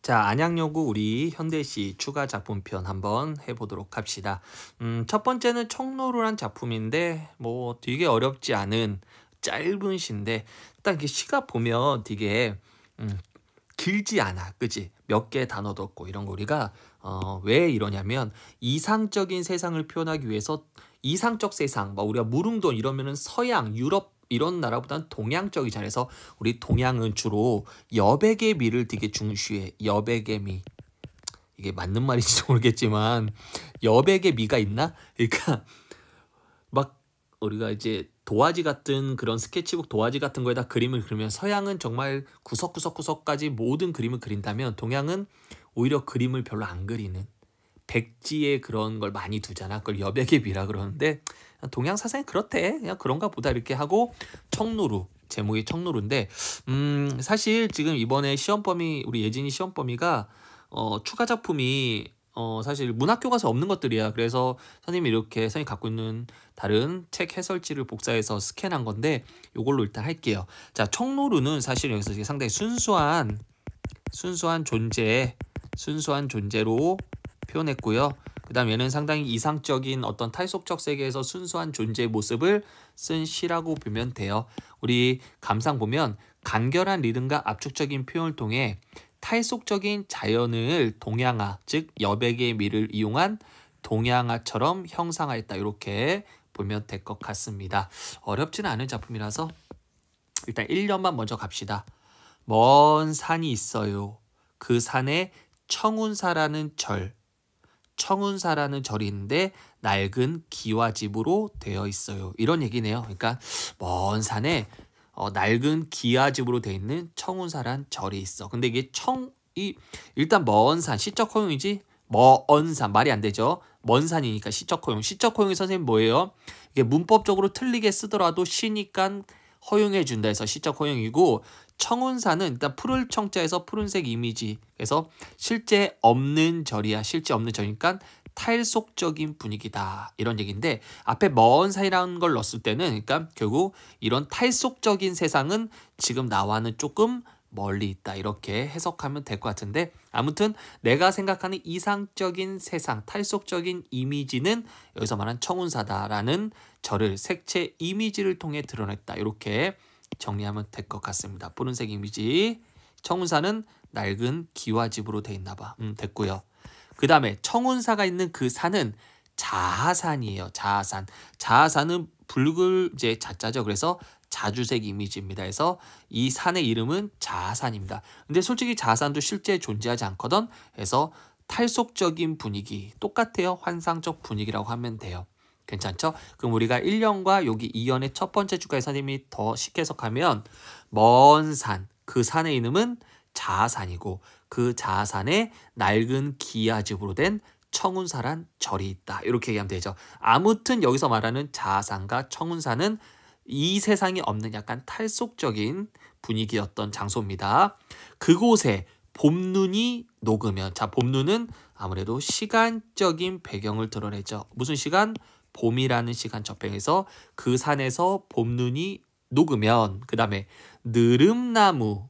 자, 안양여고 우리 현대시 추가 작품편 한번 해보도록 합시다. 첫 번째는 청로루란 작품인데 뭐 되게 어렵지 않은 짧은 시인데 딱 이게 시가 보면 되게 길지 않아, 그지? 몇 개의 단어도 없고 이런 거 우리가 왜 이러냐면 이상적인 세상을 표현하기 위해서 이상적 세상, 뭐 우리가 무릉돈 이러면은 서양, 유럽 이런 나라보다는 동양적이잖아요. 그래서 우리 동양은 주로 여백의 미를 되게 중시해. 여백의 미. 이게 맞는 말인지 모르겠지만 여백의 미가 있나? 그러니까 막 우리가 이제 도화지 같은 그런 스케치북 도화지 같은 거에다 그림을 그리면 서양은 정말 구석구석구석까지 모든 그림을 그린다면 동양은 오히려 그림을 별로 안 그리는 백지에 그런 걸 많이 두잖아. 그걸 여백의 미라 그러는데 동양 사상이 그렇대. 그냥 그런가 보다 이렇게 하고 청로루. 제목이 청로루인데 사실 지금 이번에 시험 범위 우리 예진이 시험 범위가 추가 작품이 사실 문학교과서에 없는 것들이야. 그래서 선생님이 이렇게 선생님이 갖고 있는 다른 책 해설지를 복사해서 스캔한 건데 이걸로 일단 할게요. 자, 청로루는 사실 여기서 상당히 순수한 존재로 표현했고요. 그 다음 얘는 상당히 이상적인 어떤 탈속적 세계에서 순수한 존재의 모습을 쓴 시라고 보면 돼요. 우리 감상 보면 간결한 리듬과 압축적인 표현을 통해 탈속적인 자연을 동양화, 즉 여백의 미를 이용한 동양화처럼 형상화했다. 이렇게 보면 될 것 같습니다. 어렵지는 않은 작품이라서 일단 1년만 먼저 갑시다. 먼 산이 있어요. 그 산에 청운사라는 절이 있는데 낡은 기와집으로 되어 있어요. 이런 얘기네요. 그러니까 먼 산에 낡은 기와집으로 되어 있는 청운사란 절이 있어. 근데 이게 일단 먼 산, 시적 허용이지 먼 산 말이 안 되죠. 먼 산이니까 시적 허용. 시적 허용이 선생님 뭐예요? 이게 문법적으로 틀리게 쓰더라도 시니까 허용해 준다 해서 시적 허용이고, 청운사는 일단 푸를 청자에서 푸른색 이미지, 그래서 실제 없는 절이야. 실제 없는 절이니까 탈속적인 분위기다 이런 얘기인데, 앞에 먼 산이라는 걸 넣었을 때는 그러니까 결국 이런 탈속적인 세상은 지금 나와는 조금 멀리 있다 이렇게 해석하면 될 것 같은데, 아무튼 내가 생각하는 이상적인 세상, 탈속적인 이미지는 여기서 말한 청운사다라는 절을 색채 이미지를 통해 드러냈다 이렇게 정리하면 될 것 같습니다. 푸른색 이미지, 청운사는 낡은 기와집으로 돼 있나 봐. 됐고요. 그 다음에 청운사가 있는 그 산은 자하산이에요. 자하산. 자하산은 이제 자자죠. 그래서 자주색 이미지입니다. 그래서 이 산의 이름은 자하산입니다. 근데 솔직히 자하산도 실제 존재하지 않거든. 그래서 탈속적인 분위기, 똑같아요. 환상적 분위기라고 하면 돼요. 괜찮죠? 그럼 우리가 1년과 여기 2년의 첫 번째 주가의 선생님이 더 쉽게 해석하면 먼 산, 그 산의 이름은 자하산이고 그 자하산에 낡은 기와집으로 된 청운사란 절이 있다. 이렇게 얘기하면 되죠. 아무튼 여기서 말하는 자하산과 청운사는 이 세상에 없는 약간 탈속적인 분위기였던 장소입니다. 그곳에 봄눈이 녹으면, 자, 봄눈은 아무래도 시간적인 배경을 드러내죠. 무슨 시간? 봄이라는 시간 접행해서 그 산에서 봄눈이 녹으면, 그 다음에 느릅나무에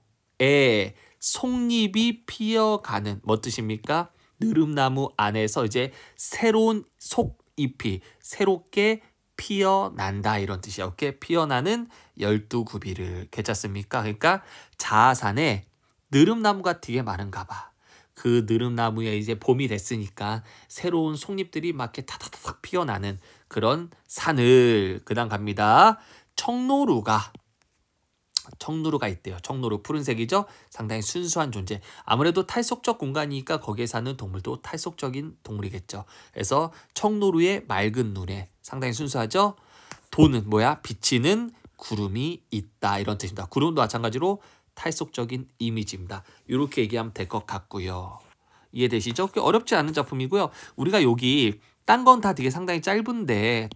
속잎이 피어가는, 뭐 뜻입니까? 느릅나무 안에서 이제 새로운 속잎이 새롭게 피어난다 이런 뜻이야. 이렇게 피어나는 12구비를. 괜찮습니까? 그러니까 자하산에 느릅나무가 되게 많은가 봐. 그 느릅나무에 이제 봄이 됐으니까 새로운 속잎들이 막 이렇게 타타타닥 피어나는 그런 산을, 그 다음 갑니다. 청로루가 있대요. 청로루 푸른색이죠. 상당히 순수한 존재. 아무래도 탈속적 공간이니까 거기에 사는 동물도 탈속적인 동물이겠죠. 그래서 청로루의 맑은 눈에 상당히 순수하죠. 도는 뭐야? 비치는 구름이 있다 이런 뜻입니다. 구름도 마찬가지로 탈속적인 이미지입니다. 이렇게 얘기하면 될 것 같고요. 이해되시죠? 어렵지 않은 작품이고요. 우리가 여기 딴 건 다 되게 상당히 짧은데,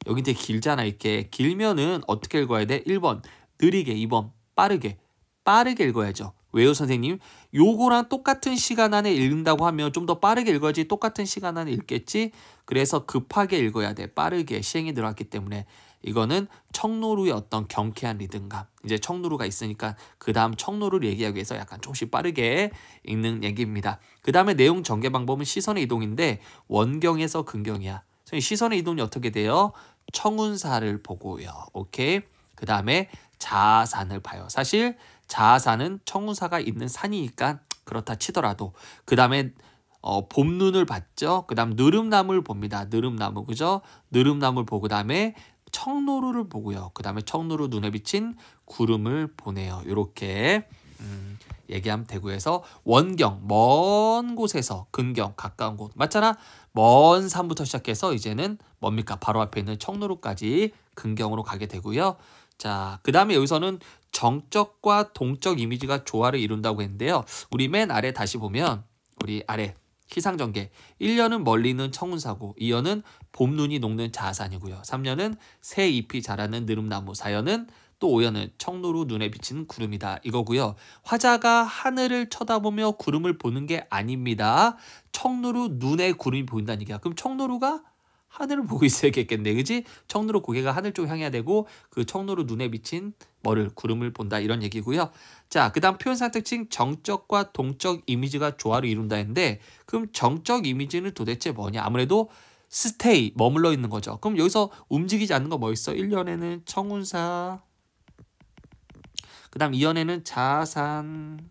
여기 되게 길잖아. 이렇게 길면은 어떻게 읽어야 돼? 1번 느리게, 2번 빠르게 읽어야죠. 왜요 선생님? 요거랑 똑같은 시간 안에 읽는다고 하면 좀 더 빠르게 읽어야지 똑같은 시간 안에 읽겠지? 그래서 급하게 읽어야 돼. 빠르게 시행이 들어갔기 때문에. 이거는 청노루의 어떤 경쾌한 리듬감. 이제 청노루가 있으니까 그 다음 청노루를 얘기하기 위해서 약간 조금씩 빠르게 읽는 얘기입니다. 그 다음에 내용 전개 방법은 시선의 이동인데 원경에서 근경이야. 시선의 이동이 어떻게 돼요? 청운사를 보고요. 오케이. 그 다음에 자아산을 봐요. 사실 자아산은 청운사가 있는 산이니까 그렇다 치더라도 그 다음에 봄눈을 봤죠. 그 다음 느릅나무를 봅니다. 느릅나무 그죠? 느릅나무를 보고 그 다음에 청노루를 보고요. 그 다음에 청노루 눈에 비친 구름을 보네요. 이렇게 얘기하면 되고 해서 원경 먼 곳에서 근경 가까운 곳 맞잖아. 먼 산부터 시작해서 이제는 뭡니까? 바로 앞에 있는 청노루까지 근경으로 가게 되고요. 자, 그 다음에 여기서는 정적과 동적 이미지가 조화를 이룬다고 했는데요. 우리 맨 아래 다시 보면 우리 아래 희상전개 1년은 멀리 있는 청운사고 2년은 봄눈이 녹는 자아산이고요. 3년은 새 잎이 자라는 느릅나무 4년은 또 5년은 청노루 눈에 비치는 구름이다 이거고요. 화자가 하늘을 쳐다보며 구름을 보는 게 아닙니다. 청노루 눈에 구름이 보인다는 얘기야. 그럼 청노루가 하늘을 보고 있어야겠네. 그지? 청노루 고개가 하늘 쪽 향해야 되고 그 청노루 눈에 비친 구름을 본다 이런 얘기고요. 자, 그 다음 표현상 특징 정적과 동적 이미지가 조화를 이룬다 했는데 그럼 정적 이미지는 도대체 뭐냐? 아무래도 스테이, 머물러 있는 거죠. 그럼 여기서 움직이지 않는 거 뭐 있어? 1년에는 청운사, 그 다음 2년에는 자아산,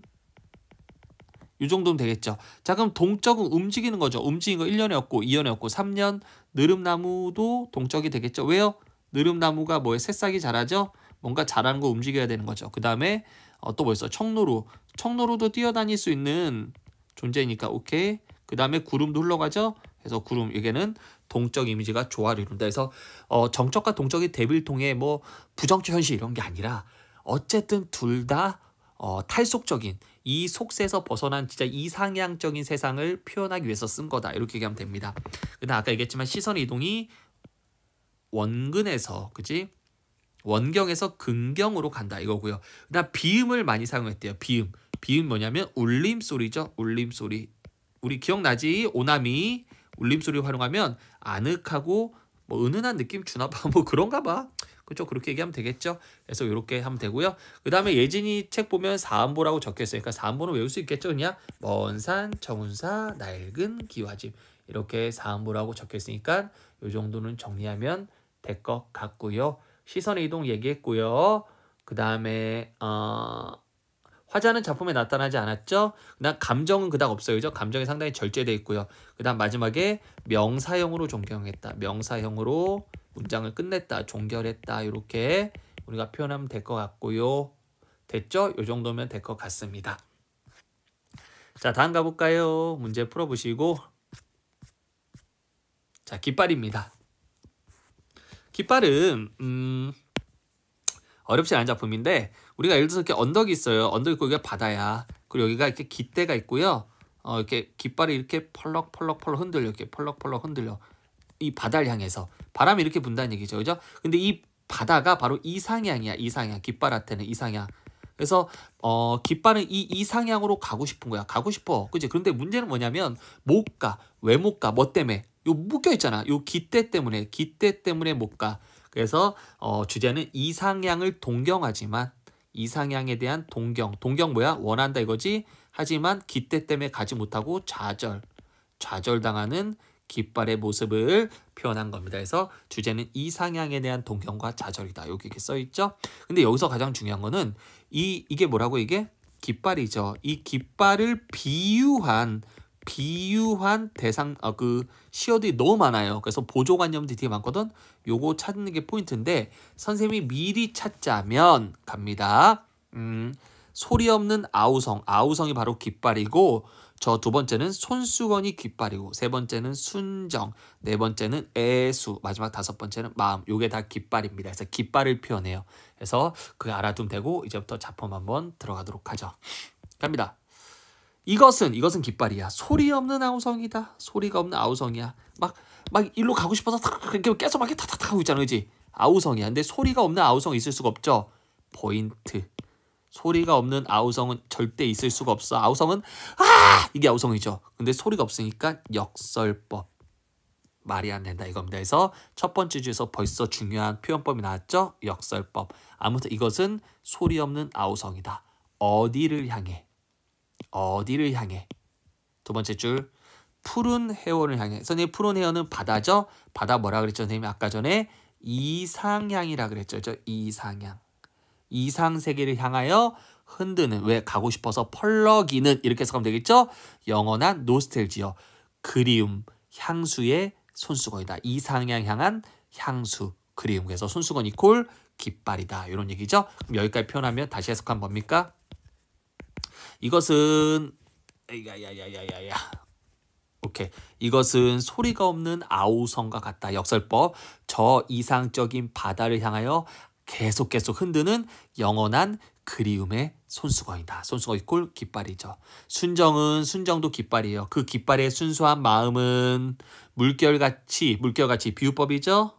이 정도면 되겠죠. 자, 그럼 동적은 움직이는 거죠. 움직이는 거 1년에 없고 2년에 없고 3년 느릅나무도 동적이 되겠죠. 왜요? 느릅나무가 뭐예요? 새싹이 자라죠. 뭔가 자라는 거 움직여야 되는 거죠. 그 다음에 또 뭐 있어? 청노루. 청노루도 뛰어다닐 수 있는 존재니까 오케이. 그 다음에 구름도 흘러가죠. 그래서 구름 여기는 동적 이미지가 조화를 이룬다. 그래서 정적과 동적이 대비를 통해 뭐 부정적 현실 이런 게 아니라 어쨌든 둘 다 탈속적인 이 속세에서 벗어난 진짜 이상향적인 세상을 표현하기 위해서 쓴 거다. 이렇게 얘기하면 됩니다. 근데 아까 얘기했지만 시선의 이동이 원근에서 그지? 원경에서 근경으로 간다 이거고요. 그다음 비음을 많이 사용했대요. 비음. 비음 뭐냐면 울림소리죠. 울림소리. 우리 기억나지? 오나미 울림소리 활용하면 아늑하고 뭐 은은한 느낌 주나 봐. 뭐 그런가 봐. 그렇죠. 그렇게 얘기하면 되겠죠. 그래서 이렇게 하면 되고요. 그 다음에 예진이 책 보면 사음보라고 적혀있으니까 사음보는 외울 수 있겠죠. 그냥 먼산, 청운사, 낡은 기와집 이렇게 사음보라고 적혀있으니까 이 정도는 정리하면 될 것 같고요. 시선의 이동 얘기했고요. 그 다음에 화자는 작품에 나타나지 않았죠. 그다음 감정은 그닥 없어요. 그죠? 감정이 상당히 절제되어 있고요. 그 다음 마지막에 명사형으로 존경했다. 명사형으로 문장을 끝냈다. 종결했다. 이렇게 우리가 표현하면 될 것 같고요. 됐죠? 이 정도면 될 것 같습니다. 자, 다음 가볼까요? 문제 풀어보시고. 자, 깃발입니다. 깃발은 어렵지 않은 작품인데 우리가 예를 들어서 이렇게 언덕이 있어요. 언덕이 있고 여기가 바다야. 그리고 여기가 이렇게 깃대가 있고요. 이렇게 깃발이 이렇게 펄럭펄럭 흔들려. 이렇게 펄럭펄럭 흔들려. 이 바다를 향해서 바람이 이렇게 분다는 얘기죠. 그죠? 근데 이 바다가 바로 이상향이야. 이상향. 깃발한테는 이상향. 그래서 깃발은 이 이상향으로 가고 싶은 거야. 가고 싶어. 그지? 그런데 문제는 뭐냐면 못 가. 왜 못 가? 뭐 때문에? 요 묶여 있잖아. 요 깃대 때문에 못 가. 그래서 주제는 이상향을 동경하지만 이상향에 대한 동경 뭐야? 원한다 이거지. 하지만 깃대 때문에 가지 못하고 좌절당하는 깃발의 모습을 표현한 겁니다. 그래서 주제는 이상향에 대한 동경과 좌절이다. 여기 이렇게 써 있죠. 근데 여기서 가장 중요한 거는 이게 뭐라고 이게 깃발이죠. 이 깃발을 비유한 대상 그 시어들이 너무 많아요. 그래서 보조관념들이 되게 많거든. 요거 찾는 게 포인트인데 선생님이 미리 찾자면 갑니다. 소리 없는 아우성이 바로 깃발이고 저 두 번째는 손수건이 깃발이고 세 번째는 순정, 네 번째는 애수, 마지막 다섯 번째는 마음. 요게 다 깃발입니다. 그래서 깃발을 표현해요. 그래서 그거 알아두면 되고 이제부터 작품 한번 들어가도록 하죠. 갑니다. 이것은 깃발이야. 소리 없는 아우성이다. 소리가 없는 아우성이야. 막 일로 가고 싶어서 이렇게 계속 막 타타타 하고 있잖아. 그지? 아우성이야. 근데 소리가 없는 아우성 있을 수가 없죠. 포인트. 소리가 없는 아우성은 절대 있을 수가 없어. 아우성은 이게 아우성이죠. 근데 소리가 없으니까 역설법. 말이 안 된다 이겁니다. 그래서 첫 번째 주에서 벌써 중요한 표현법이 나왔죠. 역설법. 아무튼 이것은 소리 없는 아우성이다. 어디를 향해? 어디를 향해? 두 번째 줄 푸른 해원을 향해. 선생님 푸른 해원은 바다죠. 바다 뭐라 그랬죠? 선생님 아까 전에 이상향이라 그랬죠. 이상향. 이상세계를 향하여 흔드는 왜 가고 싶어서 펄럭이는 이렇게 해석하면 되겠죠. 영원한 노스텔지어 그리움 향수의 손수건이다. 이상향 향한 향수 그리움. 그래서 손수건 이콜 깃발이다. 이런 얘기죠. 그럼 여기까지 표현하면 다시 해석하면 뭡니까? 이것은 야야야야야야. 오케이. 이것은 소리가 없는 아우성과 같다. 역설법. 저 이상적인 바다를 향하여 계속 흔드는 영원한 그리움의 손수건이다. 손수건 이꼴 깃발이죠. 순정도 깃발이에요. 그 깃발의 순수한 마음은 물결같이 비유법이죠.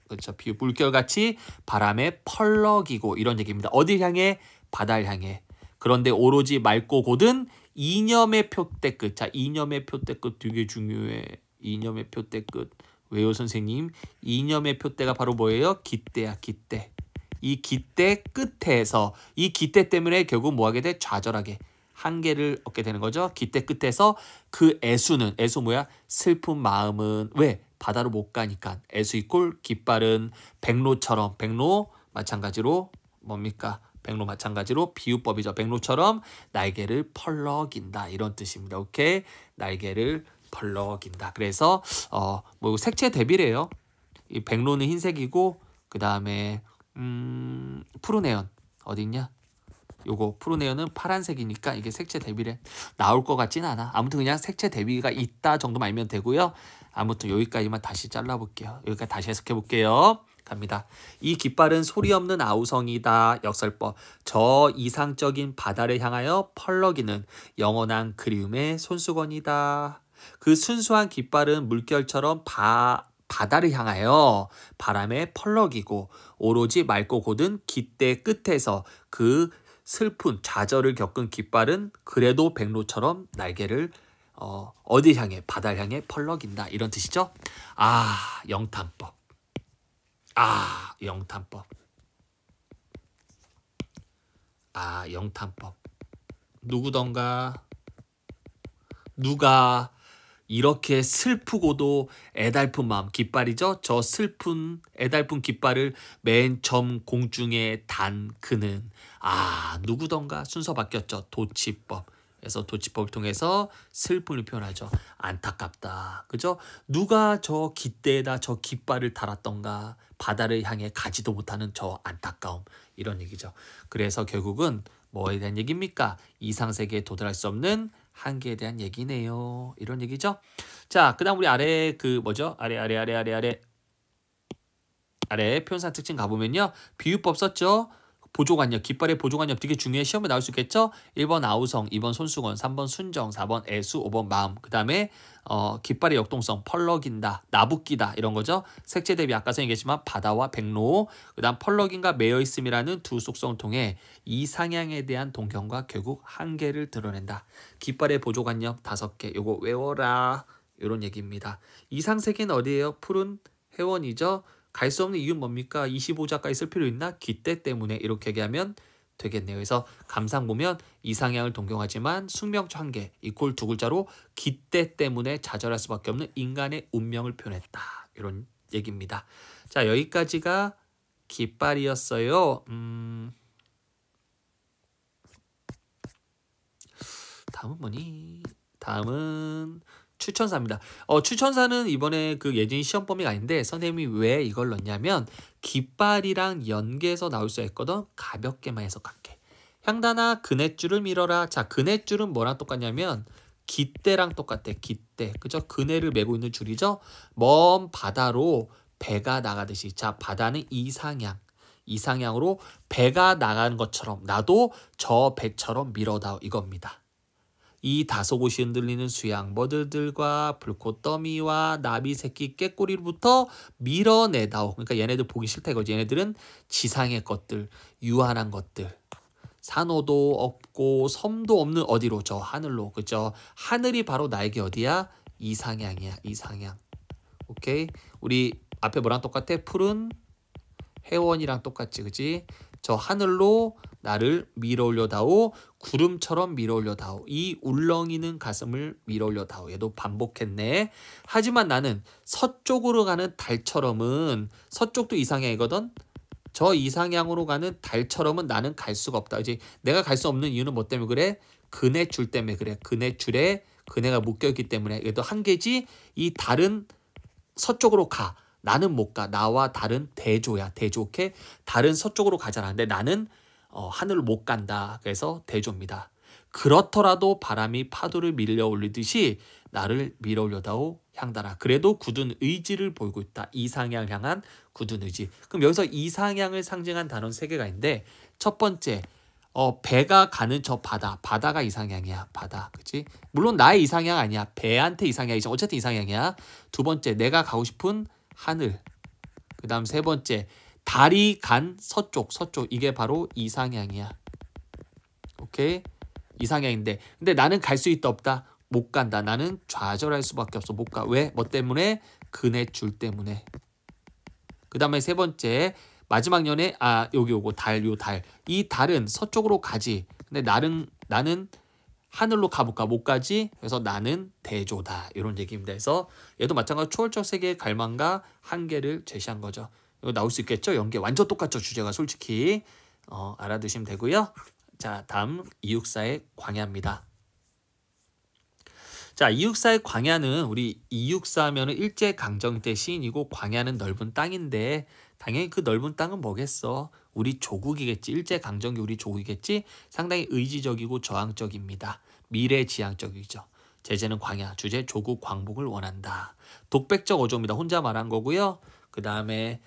그렇죠. 물결같이 바람에 펄럭이고 이런 얘기입니다. 어딜 향해? 바다를 향해. 그런데 오로지 맑고 곧은 이념의 표대 끝. 자, 이념의 표대 끝 되게 중요해. 이념의 표대 끝. 왜요, 선생님? 이념의 표대가 바로 뭐예요? 깃대야, 깃대. 이 깃대 끝에서 이 깃대 때문에 결국 뭐 하게 돼? 좌절하게. 한계를 얻게 되는 거죠. 깃대 끝에서 그 애수 뭐야? 슬픈 마음은 왜? 바다로 못 가니까. 애수 이꼴 깃발은 백로 마찬가지로 뭡니까? 백로 마찬가지로 비유법이죠. 백로처럼 날개를 펄럭인다. 이런 뜻입니다. 오케이? 날개를 펄럭인다. 그래서 뭐 색채 대비래요. 이 백로는 흰색이고 그 다음에 푸른 해연 어디 있냐? 요거 푸른 해연은 파란색이니까 이게 색채 대비래. 나올 것 같진 않아. 아무튼 그냥 색채 대비가 있다 정도만 알면 되고요. 아무튼 여기까지만 다시 잘라볼게요. 여기까지 다시 해석해볼게요. 갑니다. 이 깃발은 소리 없는 아우성이다. 역설법. 저 이상적인 바다를 향하여 펄럭이는 영원한 그리움의 손수건이다. 그 순수한 깃발은 물결처럼 바다를 향하여 바람에 펄럭이고 오로지 맑고 곧은 깃대 끝에서 그 슬픈 좌절을 겪은 깃발은 그래도 백로처럼 날개를 어디 향해? 바다를 향해 펄럭인다. 이런 뜻이죠. 영탄법. 영탄법. 영탄법. 누가 이렇게 슬프고도 애달픈 마음, 깃발이죠. 저 슬픈 애달픈 깃발을 맨 처음 공중에 단 그는 누구던가 순서 바뀌었죠. 도치법. 그래서 도치법을 통해서 슬픔을 표현하죠. 안타깝다. 그죠? 누가 저 깃대에다 저 깃발을 달았던가. 바다를 향해 가지도 못하는 저 안타까움. 이런 얘기죠. 그래서 결국은 뭐에 대한 얘기입니까? 이상세계에 도달할 수 없는 한계에 대한 얘기네요. 이런 얘기죠. 자, 그 다음 우리 아래 아래 표현사 특징 가보면요. 비유법 썼죠. 보조관력, 깃발의 보조관력 되게 중요해. 시험에 나올 수 있겠죠. 1번 아우성, 2번 손수건, 3번 순정, 4번 애수, 5번 마음. 그 다음에 깃발의 역동성, 펄럭인다, 나붓기다 이런 거죠. 색채 대비 아까 얘기했지만 바다와 백로, 그 다음 펄럭인과 매여있음이라는 두 속성을 통해 이상향에 대한 동경과 결국 한계를 드러낸다. 깃발의 보조관력 5개, 요거 외워라. 이런 얘기입니다. 이상세계는 어디예요? 푸른 해원이죠. 갈 수 없는 이유는 뭡니까? 25자까지 쓸 필요 있나? 깃대 때문에 이렇게 얘기하면 되겠네요. 그래서 감상 보면 이상향을 동경하지만 숙명초 한계 이꼴 두 글자로 깃대 때문에 좌절할 수밖에 없는 인간의 운명을 표현했다. 이런 얘기입니다. 자, 여기까지가 깃발이었어요. 다음은 뭐니? 다음은 추천사입니다. 추천사는 이번에 그 예진이 시험 범위가 아닌데 선생님이 왜 이걸 넣냐면 깃발이랑 연계해서 나올 수 있거든. 가볍게만 해석할게. 향단아 그네줄을 밀어라. 자, 그네줄은 뭐랑 똑같냐면 깃대랑 똑같아. 깃대. 그죠? 그네를 메고 있는 줄이죠. 먼 바다로 배가 나가듯이. 자, 바다는 이상향으로 배가 나가는 것처럼 나도 저 배처럼 밀어다오 이겁니다. 이 다소곳이 흔들리는 수양버들과 불꽃더미와 나비 새끼 꾀꼬리로부터 밀어내다오. 그러니까 얘네들 보기 싫다 이거지. 얘네들은 지상의 것들, 유한한 것들. 산호도 없고 섬도 없는 어디로? 저 하늘로. 그죠? 하늘이 바로 나에게 어디야? 이상향이야. 이상향. 오케이. 우리 앞에 뭐랑 똑같아? 푸른 해원이랑 똑같지, 그지? 저 하늘로 나를 밀어올려다오, 구름처럼 밀어올려다오, 이 울렁이는 가슴을 밀어올려다오. 얘도 반복했네. 하지만 나는 서쪽으로 가는 달처럼은, 서쪽도 이상향이거든. 저 이상향으로 가는 달처럼은 나는 갈 수가 없다. 이제 내가 갈 수 없는 이유는 뭐 때문에 그래? 그네줄 때문에 그래. 그네줄에 그네가 묶여있기 때문에. 얘도 한계지. 이 달은 서쪽으로 가. 나는 못 가. 나와 달은 대조야. 대조. 오케이? 달은 서쪽으로 가잖아. 근데 나는 하늘을 못 간다. 그래서 대조입니다. 그렇더라도 바람이 파도를 밀려 올리듯이 나를 밀어 올려다오 향달아. 그래도 굳은 의지를 보이고 있다. 이상향을 향한 굳은 의지. 그럼 여기서 이상향을 상징한 단어는 3개가 있는데, 첫 번째 배가 가는 저 바다. 바다가 이상향이야. 바다. 그치? 물론 나의 이상향 아니야. 배한테 이상향이지. 어쨌든 이상향이야. 두 번째, 내가 가고 싶은 하늘. 그 다음 세 번째, 달이 간 서쪽. 서쪽. 이게 바로 이상향이야. 오케이? 이상향인데, 근데 나는 갈 수 있다 없다? 못 간다. 나는 좌절할 수밖에 없어. 못 가. 왜? 뭐 때문에? 그네줄 때문에. 그 다음에 세 번째, 마지막 년에 여기 오고 달, 요 달. 이 달은 서쪽으로 가지. 근데 나는 하늘로 가볼까? 못 가지. 그래서 나는 대조다. 이런 얘기입니다. 그래서 얘도 마찬가지로 초월적 세계의 갈망과 한계를 제시한 거죠. 이거 나올 수 있겠죠? 연계 완전 똑같죠. 주제가 솔직히 알아두시면 되고요. 자, 다음 264의 광야입니다. 자, 264의 광야는, 우리 264 하면은 일제강점기 때 시인이고, 광야는 넓은 땅인데 당연히 그 넓은 땅은 뭐겠어? 우리 조국이겠지. 일제강점기 우리 조국이겠지. 상당히 의지적이고 저항적입니다. 미래지향적이죠. 제재는 광야, 주제 조국 광복을 원한다. 독백적 어조입니다. 혼자 말한 거고요. 그 다음에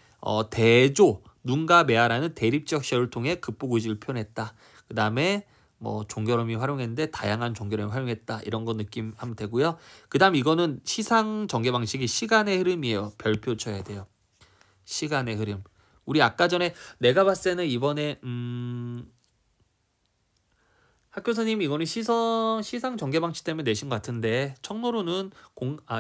대조, 눈과 매화라는 대립적 시어를 통해 극복 의지를 표현했다. 그 다음에 뭐 종결음이 활용했는데 다양한 종결음을 활용했다. 이런 거 느낌하면 되고요. 그 다음 이거는 시상 전개 방식이 시간의 흐름이에요. 별표 쳐야 돼요. 시간의 흐름. 우리 아까 전에 내가 봤을 때는 이번에 학교 선생님이 이거는 시상 전개 방식 때문에 내신 것 같은데, 청로로는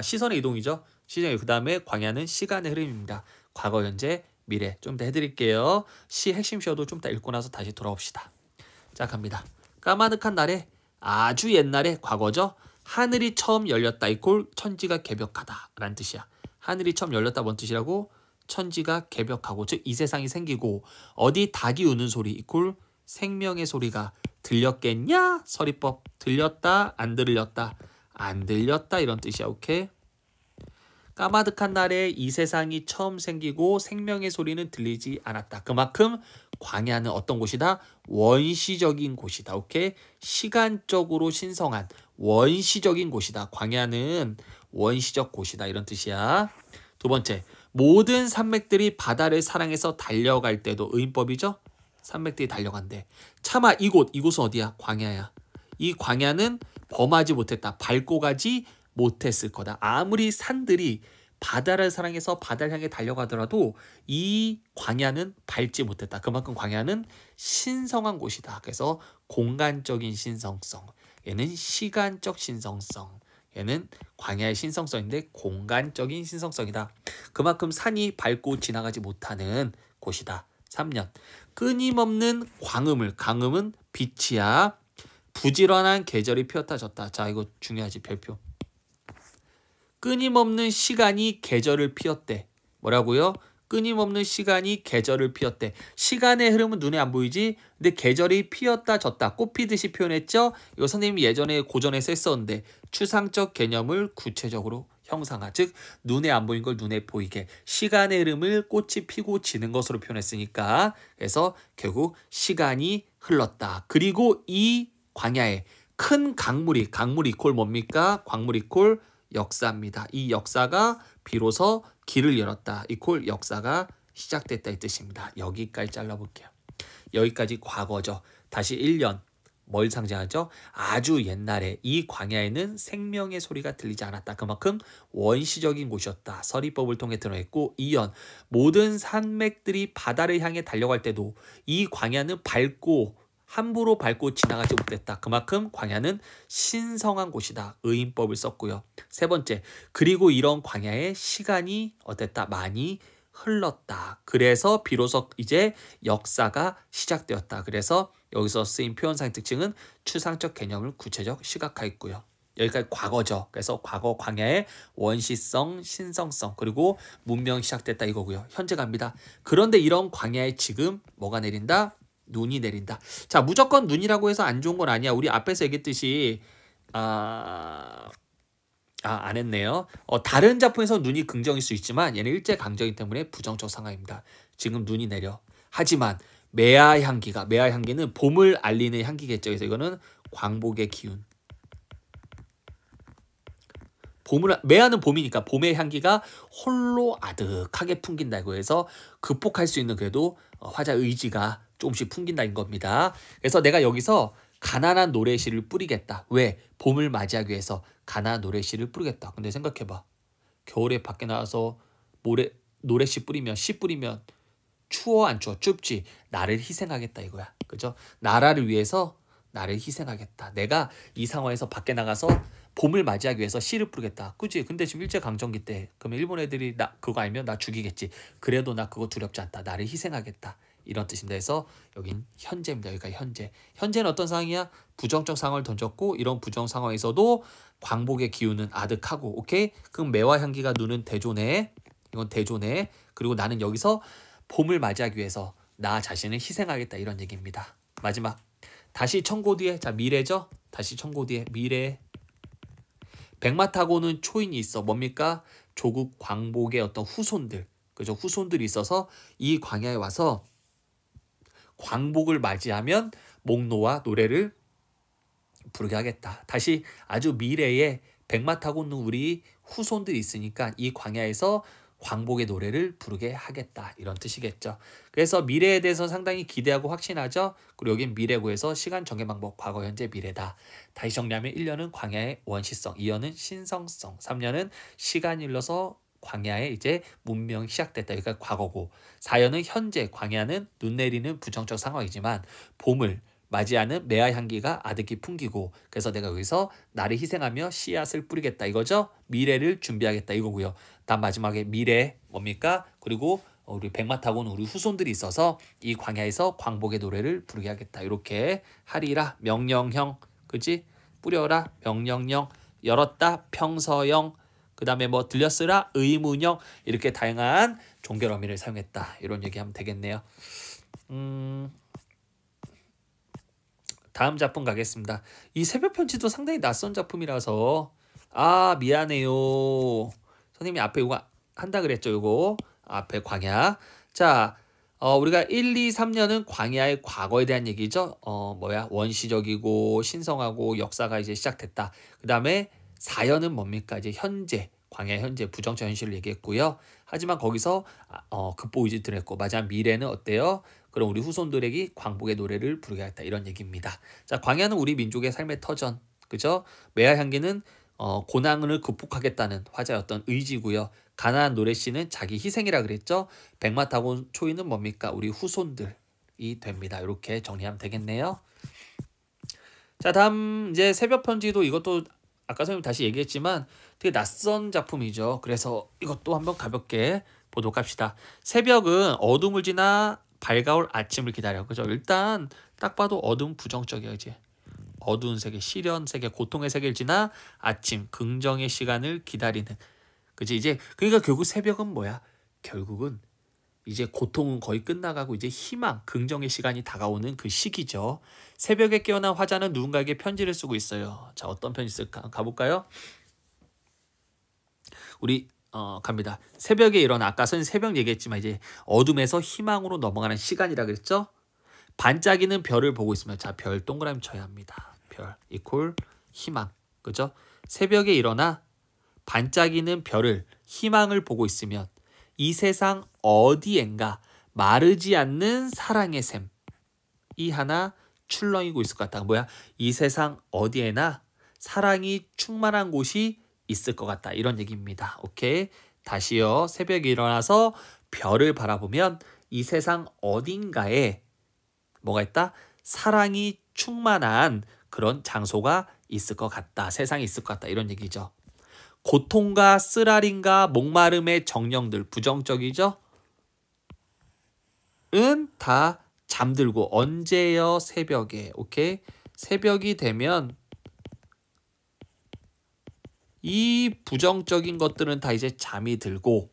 시선의 이동이죠. 그 다음에 광야는 시간의 흐름입니다. 과거, 현재, 미래. 좀 더 해드릴게요. 시 핵심 시어도 좀 더 읽고 나서 다시 돌아옵시다. 자, 갑니다. 까마득한 날에, 아주 옛날에, 과거죠. 하늘이 처음 열렸다 이꼴 천지가 개벽하다 라는 뜻이야. 하늘이 처음 열렸다 뭔 뜻이라고? 천지가 개벽하고, 즉 이 세상이 생기고, 어디 닭이 우는 소리 이꼴 생명의 소리가 들렸겠냐? 서리법. 들렸다, 안 들렸다? 안 들렸다, 이런 뜻이야. 오케이? 까마득한 날에 이 세상이 처음 생기고 생명의 소리는 들리지 않았다. 그만큼 광야는 어떤 곳이다? 원시적인 곳이다. 오케이? 시간적으로 신성한 원시적인 곳이다. 광야는 원시적 곳이다. 이런 뜻이야. 두 번째, 모든 산맥들이 바다를 사랑해서 달려갈 때도, 의인법이죠? 산맥들이 달려간대. 차마 이곳은 어디야? 광야야. 이 광야는 범하지 못했다. 밟고 가지 못했을 거다. 아무리 산들이 바다를 사랑해서 바다를 향해 달려가더라도 이 광야는 밟지 못했다. 그만큼 광야는 신성한 곳이다. 그래서 공간적인 신성성, 얘는 시간적 신성성, 얘는 광야의 신성성인데 공간적인 신성성이다. 그만큼 산이 밟고 지나가지 못하는 곳이다. 3년, 끊임없는 강음은 빛이야. 부지런한 계절이 피었다 졌다. 자, 이거 중요하지. 별표. 끊임없는 시간이 계절을 피웠대. 뭐라고요? 끊임없는 시간이 계절을 피웠대. 시간의 흐름은 눈에 안 보이지? 근데 계절이 피었다 졌다. 꽃 피듯이 표현했죠? 이거 선생님이 예전에 고전에서 했었는데, 추상적 개념을 구체적으로 형상화. 즉 눈에 안 보인 걸 눈에 보이게. 시간의 흐름을 꽃이 피고 지는 것으로 표현했으니까. 그래서 결국 시간이 흘렀다. 그리고 이 광야에 큰 강물이 이퀄 뭡니까? 광물 이퀄 역사입니다. 이 역사가 비로소 길을 열었다. 이퀄 역사가 시작됐다 이 뜻입니다. 여기까지 잘라볼게요. 여기까지 과거죠. 다시 1년. 뭘 상징하죠? 아주 옛날에 이 광야에는 생명의 소리가 들리지 않았다. 그만큼 원시적인 곳이었다. 서리법을 통해 드러냈고, 2년. 모든 산맥들이 바다를 향해 달려갈 때도 이 광야는 밟고 함부로 밟고 지나가지 못했다. 그만큼 광야는 신성한 곳이다. 의인법을 썼고요. 세 번째, 그리고 이런 광야에 시간이 어땠다? 많이 흘렀다. 그래서 비로소 이제 역사가 시작되었다. 그래서 여기서 쓰인 표현상의 특징은 추상적 개념을 구체적 시각화했고요. 여기까지 과거죠. 그래서 과거 광야의 원시성, 신성성, 그리고 문명이 시작됐다 이거고요. 현재 갑니다. 그런데 이런 광야에 지금 뭐가 내린다? 눈이 내린다. 자, 무조건 눈이라고 해서 안 좋은 건 아니야. 우리 앞에서 얘기했듯이 안 했네요. 다른 작품에서 눈이 긍정일 수 있지만 얘는 일제강점기 때문에 부정적 상황입니다. 지금 눈이 내려. 하지만 매화향기는 봄을 알리는 향기겠죠. 그래서 이거는 광복의 기운. 매화는 봄이니까 봄의 향기가 홀로 아득하게 풍긴다. 이거에서 극복할 수 있는 그래도 화자 의지가 조금씩 풍긴다는 겁니다. 그래서 내가 여기서 가난한 노래시를 뿌리겠다. 왜? 봄을 맞이하기 위해서 가난한 노래시를 뿌리겠다. 근데 생각해봐. 겨울에 밖에 나와서 노래시 뿌리면 씨 뿌리면 추워 안 추워? 춥지. 나를 희생하겠다 이거야. 그죠? 나라를 위해서 나를 희생하겠다. 내가 이 상황에서 밖에 나가서 봄을 맞이하기 위해서 씨를 뿌리겠다. 그치? 근데 지금 일제강점기 때 그러면 일본 애들이 나 그거 알면 나 죽이겠지. 그래도 나 그거 두렵지 않다. 나를 희생하겠다. 이런 뜻입니다. 그래서 여긴 현재입니다. 여기가 현재. 현재는 어떤 상황이야? 부정적 상황을 던졌고 이런 부정 상황에서도 광복의 기운은 아득하고 오케이? 그럼 매화 향기가 누는 대조네. 이건 대조네. 그리고 나는 여기서 봄을 맞이하기 위해서 나 자신을 희생하겠다. 이런 얘기입니다. 마지막. 다시 청고 뒤에. 자, 미래죠? 다시 청고 뒤에. 미래. 백마 타고는 초인이 있어. 뭡니까? 조국 광복의 어떤 후손들. 그죠? 후손들이 있어서 이 광야에 와서 광복을 맞이하면 목노와 노래를 부르게 하겠다. 다시 아주 미래에 백마 타고 있는 우리 후손들이 있으니까 이 광야에서 광복의 노래를 부르게 하겠다. 이런 뜻이겠죠. 그래서 미래에 대해서 상당히 기대하고 확신하죠. 그리고 여긴 미래구에서 시간 정해 방법 과거, 현재, 미래다. 다시 정리하면 1년은 광야의 원시성, 2년은 신성성, 3년은 시간이 흘러서 광야에 이제 문명이 시작됐다. 그러니까 과거고 4년은 현재, 광야는 눈 내리는 부정적 상황이지만 봄을 맞이하는 매화 향기가 아득히 풍기고 그래서 내가 여기서 나를 희생하며 씨앗을 뿌리겠다 이거죠. 미래를 준비하겠다 이거고요. 다음 마지막에 미래 뭡니까? 그리고 우리 백마 타고는 우리 후손들이 있어서 이 광야에서 광복의 노래를 부르게 하겠다. 이렇게 하리라 명령형 그지? 뿌려라 명령형 열었다 평서형 그 다음에 뭐 들렸으라 의문형 이렇게 다양한 종결 어미를 사용했다. 이런 얘기하면 되겠네요. 다음 작품 가겠습니다. 이 새벽편지도 상당히 낯선 작품이라서 미안해요. 선생님이 앞에 이거 한다 그랬죠. 이거 앞에 광야. 자 우리가 1, 2, 3년은 광야의 과거에 대한 얘기죠. 원시적이고 신성하고 역사가 이제 시작됐다. 그 다음에 4년은 뭡니까? 이제 현재 광야 현재 부정적 현실을 얘기했고요. 하지만 거기서 극복 의지 드렸고 마지막 미래는 어때요? 그럼 우리 후손들에게 광복의 노래를 부르게 하겠다. 이런 얘기입니다. 자, 광야는 우리 민족의 삶의 터전. 그죠? 매화 향기는 고난을 극복하겠다는 화자의 어떤 의지고요. 가난한 노래씨는 자기 희생이라 그랬죠. 백마 타고 초인은 뭡니까? 우리 후손들이 됩니다. 이렇게 정리하면 되겠네요. 자, 다음 이제 새벽 편지도 이것도 아까 선생님 다시 얘기했지만 되게 낯선 작품이죠. 그래서 이것도 한번 가볍게 보도록 합시다. 새벽은 어둠을 지나 밝아올 아침을 기다려. 그죠? 일단 딱 봐도 어둠 부정적이야. 이제 어두운 세계, 시련 세계, 고통의 세계를 지나 아침, 긍정의 시간을 기다리는. 그지? 이제 그러니까 결국 새벽은 뭐야? 결국은 이제 고통은 거의 끝나가고 이제 희망, 긍정의 시간이 다가오는 그 시기죠. 새벽에 깨어난 화자는 누군가에게 편지를 쓰고 있어요. 자, 어떤 편지 쓸까? 가볼까요? 우리 갑니다. 새벽에 일어나 아까 선 새벽 얘기했지만 이제 어둠에서 희망으로 넘어가는 시간이라 그랬죠. 반짝이는 별을 보고 있으면 자, 별 동그라미 쳐야 합니다. 별 이퀄 희망. 그죠? 새벽에 일어나 반짝이는 별을 희망을 보고 있으면 이 세상 어디엔가 마르지 않는 사랑의 샘이 하나 출렁이고 있을 것 같다. 뭐야? 이 세상 어디에나 사랑이 충만한 곳이 있을 것 같다. 이런 얘기입니다. 오케이. 다시요. 새벽에 일어나서 별을 바라보면 이 세상 어딘가에 뭐가 있다? 사랑이 충만한 그런 장소가 있을 것 같다. 세상에 있을 것 같다. 이런 얘기죠. 고통과 쓰라림과 목마름의 정령들 부정적이죠. 은 다 잠들고 언제요? 새벽에. 오케이? 새벽이 되면 이 부정적인 것들은 다 이제 잠이 들고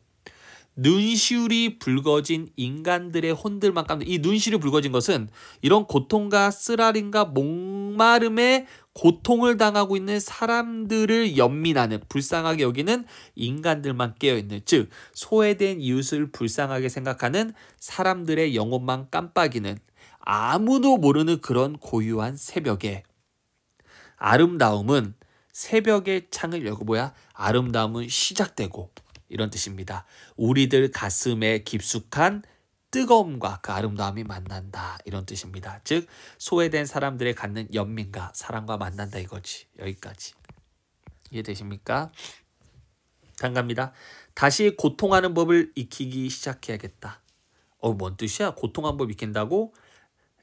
눈시울이 붉어진 인간들의 혼들만 깜짝. 이 눈시울이 붉어진 것은 이런 고통과 쓰라림과 목마름에 고통을 당하고 있는 사람들을 연민하는 불쌍하게 여기는 인간들만 깨어있는, 즉 소외된 이웃을 불쌍하게 생각하는 사람들의 영혼만 깜빡이는 아무도 모르는 그런 고요한 새벽에 아름다움은 새벽의 창을 열고 아름다움은 시작되고 이런 뜻입니다. 우리들 가슴에 깊숙한 뜨거움과 그 아름다움이 만난다. 이런 뜻입니다. 즉 소외된 사람들의 갖는 연민과 사랑과 만난다 이거지. 여기까지. 이해되십니까? 간갑니다. 다시 고통하는 법을 익히기 시작해야겠다. 뭔 뜻이야? 고통하는 법 익힌다고?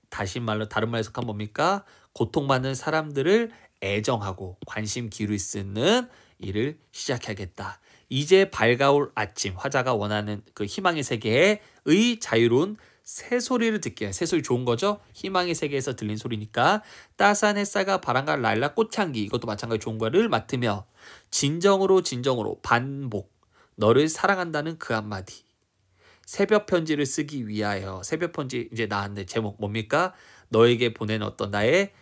다른 말로 해석하면 뭡니까? 고통받는 사람들을 애정하고 관심 기울일 수 있는 일을 시작해야겠다. 이제 밝아올 아침, 화자가 원하는 그 희망의 세계의 자유로운 새소리를 듣게 해요. 새소리 좋은 거죠? 희망의 세계에서 들린 소리니까 따스한 햇살과 바람과 라일락 꽃향기, 이것도 마찬가지 좋은 거를 맡으며 진정으로 반복 너를 사랑한다는 그 한마디. 새벽 편지를 쓰기 위하여. 새벽 편지 이제 나왔는데 제목 뭡니까? 너에게 보낸 어떤 나의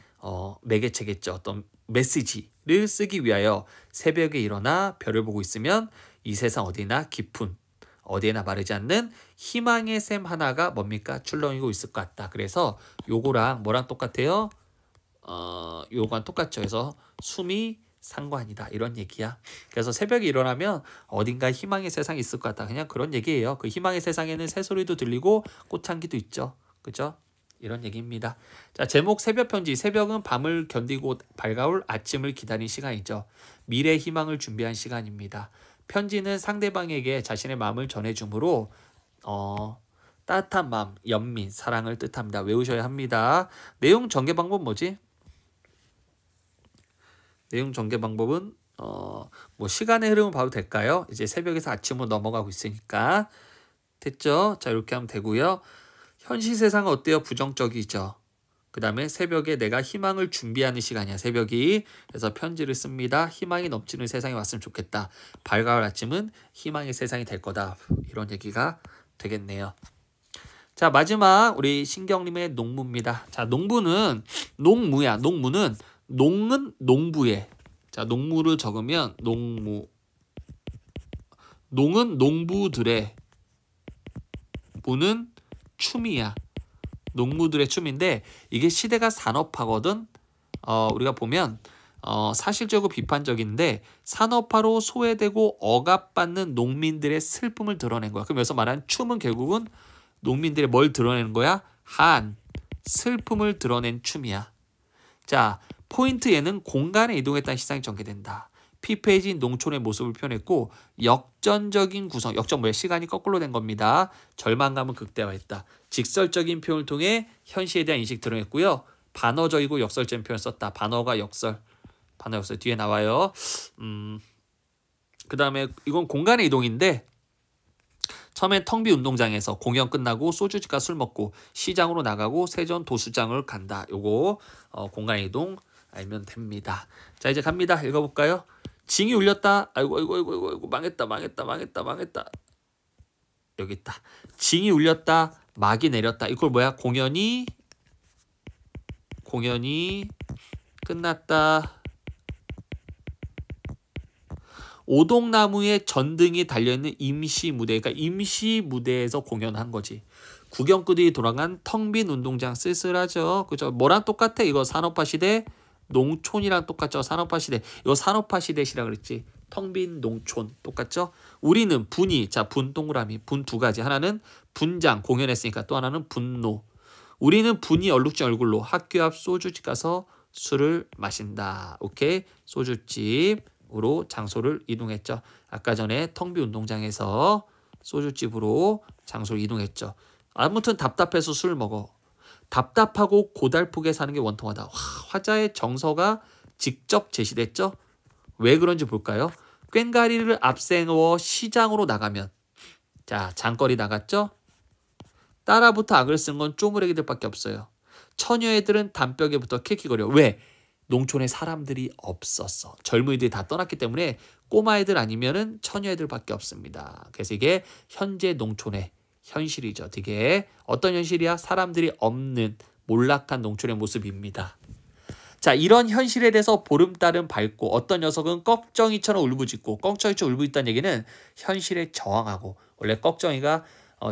매개체겠죠. 어떤 메시지를 쓰기 위하여 새벽에 일어나 별을 보고 있으면 이 세상 어디나 깊은 어디에나 마르지 않는 희망의 샘 하나가 뭡니까? 출렁이고 있을 것 같다. 그래서 요거랑 뭐랑 똑같아요? 요거랑 똑같죠. 그래서 숨이 상관이다. 이런 얘기야. 그래서 새벽에 일어나면 어딘가 희망의 세상이 있을 것 같다. 그냥 그런 얘기예요. 그 희망의 세상에는 새소리도 들리고 꽃향기도 있죠. 그죠? 이런 얘기입니다. 자, 제목 새벽 편지. 새벽은 밤을 견디고 밝아올 아침을 기다린 시간이죠. 미래 희망을 준비한 시간입니다. 편지는 상대방에게 자신의 마음을 전해주므로 따뜻한 마음, 연민, 사랑을 뜻합니다. 외우셔야 합니다. 내용 전개 방법 뭐지? 내용 전개 방법은 뭐 시간의 흐름을 봐도 될까요? 이제 새벽에서 아침으로 넘어가고 있으니까 됐죠? 자, 이렇게 하면 되고요. 현실 세상은 어때요? 부정적이죠. 그 다음에 새벽에 내가 희망을 준비하는 시간이야. 새벽이. 그래서 편지를 씁니다. 희망이 넘치는 세상이 왔으면 좋겠다. 밝아올 아침은 희망의 세상이 될 거다. 이런 얘기가 되겠네요. 자, 마지막 우리 신경님의 농무입니다. 자, 농부는 농무야. 농무는 농은 농부에. 자, 농무를 적으면 농무. 농은 농부들의, 무는 춤이야. 농부들의 춤인데 이게 시대가 산업화거든. 우리가 보면 사실적으로 비판적인데 산업화로 소외되고 억압받는 농민들의 슬픔을 드러낸 거야. 그럼 여기서 말하는 춤은 결국은 농민들의 뭘 드러내는 거야? 슬픔을 드러낸 춤이야. 자, 포인트 얘는 공간에 이동했다는 시상이 전개된다. 피폐해진 농촌의 모습을 표현했고 역전적인 구성, 역전 뭐야? 시간이 거꾸로 된 겁니다. 절망감을 극대화했다. 직설적인 표현을 통해 현실에 대한 인식 드러냈고요. 반어적이고 역설적인 표현을 썼다. 반어가 역설, 반어 역설 뒤에 나와요. 그 다음에 이건 공간의 이동인데 처음엔 텅 빈 운동장에서 공연 끝나고 소주집과 술 먹고 시장으로 나가고 세전 도수장을 간다. 요거 공간의 이동 알면 됩니다. 자, 이제 갑니다. 읽어볼까요? 징이 울렸다. 아이고 망했다. 여기 있다. 징이 울렸다. 막이 내렸다. 이걸 뭐야? 공연이 끝났다. 오동나무에 전등이 달려있는 임시 무대. 그러니까 임시 무대에서 공연한 거지. 구경꾼들이 돌아간 텅 빈 운동장. 쓸쓸하죠. 그죠? 뭐랑 똑같아? 이거 산업화 시대. 농촌이랑 똑같죠. 산업화 시대. 이거 산업화 시대시라 그랬지. 텅 빈 농촌 똑같죠. 우리는 분이, 자, 분 동그라미, 분 두 가지. 하나는 분장, 공연했으니까. 또 하나는 분노. 우리는 분이 얼룩진 얼굴로 학교 앞 소주집 가서 술을 마신다. 오케이? 소주집으로 장소를 이동했죠. 아까 전에 텅 빈 운동장에서 소주집으로 장소를 이동했죠. 아무튼 답답해서 술 먹어. 답답하고 고달프게 사는 게 원통하다. 와, 화자의 정서가 직접 제시됐죠? 왜 그런지 볼까요? 꽹가리를 앞세워 시장으로 나가면, 자, 장거리 나갔죠? 따라붙어 악을 쓴 건 쪼무레기들밖에 없어요. 처녀애들은 담벼락에 붙어 킥킥거려. 왜? 농촌에 사람들이 없었어. 젊은이들이 다 떠났기 때문에 꼬마애들 아니면은 처녀애들밖에 없습니다. 그래서 이게 현재 농촌의 현실이죠. 되게 어떤 현실이야? 사람들이 없는 몰락한 농촌의 모습입니다. 자, 이런 현실에 대해서 보름달은 밝고 어떤 녀석은 꺽정이처럼 울부짖고, 꺽정이처럼 울부짖다는 얘기는 현실에 저항하고, 원래 꺽정이가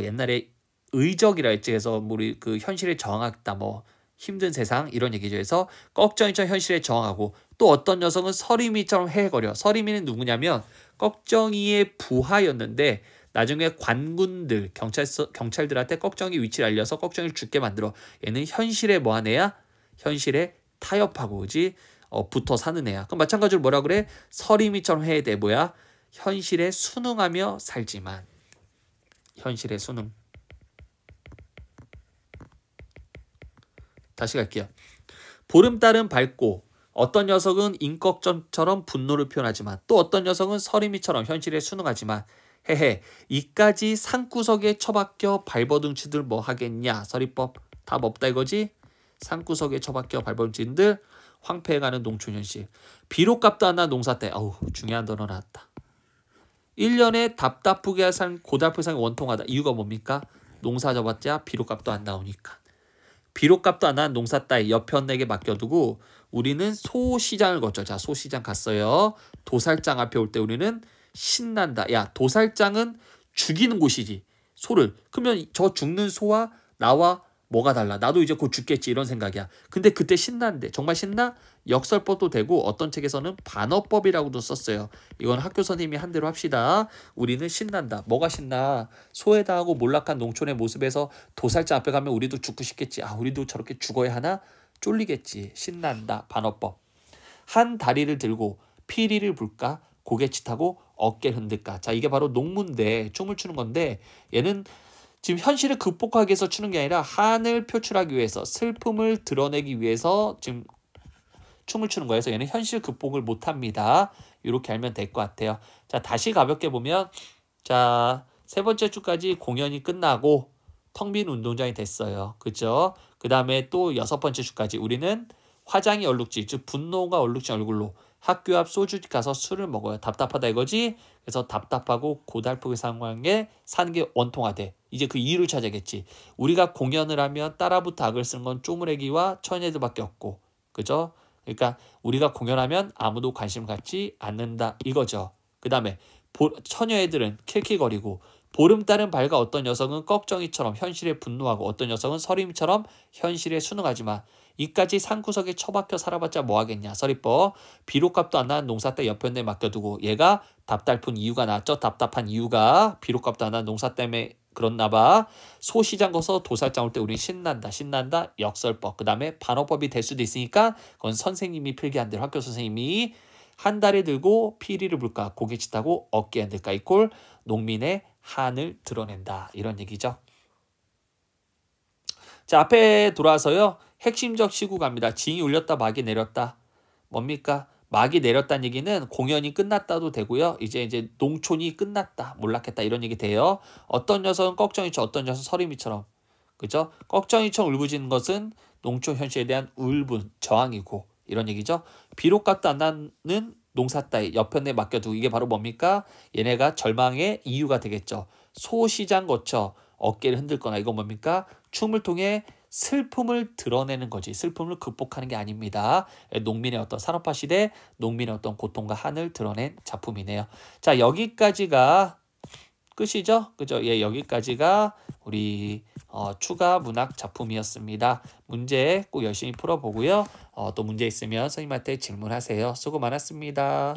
옛날에 의적이라 했지. 그래서 우리 그 현실에 저항하겠다, 뭐 힘든 세상 이런 얘기죠. 그래서 꺽정이처럼 현실에 저항하고, 또 어떤 녀석은 서림이처럼 헤헤거려. 서림이는 누구냐면 꺽정이의 부하였는데 나중에 관군들, 경찰들한테 꺽정이 위치를 알려서 꺽정이를 죽게 만들어. 얘는 현실에 뭐한 애야? 현실에 타협하고, 그지? 붙어 사는 애야. 그럼 마찬가지로 뭐라 그래? 서림이처럼 해야 돼. 뭐야? 현실에 순응하며 살지만. 현실에 순응. 다시 갈게요. 보름달은 밝고 어떤 녀석은 임꺽정처럼 분노를 표현하지만, 또 어떤 녀석은 서림이처럼 현실에 순응하지만, 헤헤, 이까지 산구석에 처박혀 발버둥치들 뭐 하겠냐? 서리법 답 없다 이거지? 산구석에 처박혀 발버둥치들 황폐해가는 농촌 현실. 비록 값도 안 난 농사 때, 어우, 중요한 단어 나왔다. 1년에 답답하게 산 고달프 상이 원통하다. 이유가 뭡니까? 농사 져봤자 비록 값도 안 나오니까. 비록 값도 안 난 농사 따위 여편에게 맡겨두고 우리는 소시장을 걷죠. 자, 소시장 갔어요. 도살장 앞에 올 때 우리는 신난다. 야, 도살장은 죽이는 곳이지. 소를. 그러면 저 죽는 소와 나와 뭐가 달라? 나도 이제 곧 죽겠지 이런 생각이야. 근데 그때 신난데. 정말 신나? 역설법도 되고 어떤 책에서는 반어법이라고도 썼어요. 이건 학교 선생님이 한 대로 합시다. 우리는 신난다. 뭐가 신나? 소외당하고 몰락한 농촌의 모습에서 도살장 앞에 가면 우리도 죽고 싶겠지. 아, 우리도 저렇게 죽어야 하나? 쫄리겠지. 신난다. 반어법. 한 다리를 들고 피리를 불까? 고개짓하고 어깨 흔들까? 자, 이게 바로 농문대 춤을 추는 건데, 얘는 지금 현실을 극복하기 위해서 추는 게 아니라 한을 표출하기 위해서, 슬픔을 드러내기 위해서 지금 춤을 추는 거예요. 그래서 얘는 현실 극복을 못합니다. 이렇게 알면 될 것 같아요. 자, 다시 가볍게 보면, 자, 세 번째 주까지 공연이 끝나고 텅 빈 운동장이 됐어요. 그죠? 그 다음에 또 여섯 번째 주까지 우리는 화장이 얼룩지, 즉 분노가 얼룩진 얼굴로 학교 앞 소주집 가서 술을 먹어요. 답답하다 이거지? 그래서 답답하고 고달프게 사는 게 원통하대. 이제 그 이유를 찾아야겠지. 우리가 공연을 하면 따라붙어 악을 쓰는 건 쪼무레기와 처녀들밖에 없고, 그죠? 그러니까 우리가 공연하면 아무도 관심 갖지 않는다 이거죠. 그 다음에 처녀애들은 킬킬거리고, 보름달은 밝아 어떤 녀석은 꺽정이처럼 현실에 분노하고 어떤 녀석은 서림처럼 현실에 순응하지만, 이까지 산구석에 처박혀 살아봤자 뭐하겠냐. 서리법. 비록 값도 안 나는 농사 때 옆편에 맡겨두고, 얘가 답답한 이유가 나왔죠. 답답한 이유가 비록 값도 안 나는 농사 때문에 그렇나 봐. 소시장 가서 도살장 올 때 우린 신난다. 신난다. 역설법. 그 다음에 반어법이 될 수도 있으니까 그건 선생님이 필기한 대로, 학교 선생님이 한 다리 들고 피리를 불까? 고개짓하고 어깨 흔들까? 이꼴 농민의 한을 드러낸다. 이런 얘기죠. 자, 앞에 돌아와서요. 핵심적 시구 갑니다. 징이 울렸다 막이 내렸다. 뭡니까? 막이 내렸다는 얘기는 공연이 끝났다도 되고요. 이제 농촌이 끝났다. 몰락했다. 이런 얘기 돼요. 어떤 녀석은 꺽정이처럼, 어떤 녀석은 서림이처럼. 그죠? 꺽정이처럼 울부짖는 것은 농촌 현실에 대한 울분, 저항이고 이런 얘기죠. 비록 값도 안 나는 농사 따위 옆편에 맡겨두고, 이게 바로 뭡니까? 얘네가 절망의 이유가 되겠죠. 소시장 거쳐 어깨를 흔들거나, 이건 뭡니까? 춤을 통해 슬픔을 드러내는 거지. 슬픔을 극복하는 게 아닙니다. 농민의 어떤 산업화 시대, 농민의 어떤 고통과 한을 드러낸 작품이네요. 자, 여기까지가 끝이죠? 그죠? 예, 여기까지가 우리 추가 문학 작품이었습니다. 문제 꼭 열심히 풀어보고요. 또 문제 있으면 선생님한테 질문하세요. 수고 많았습니다.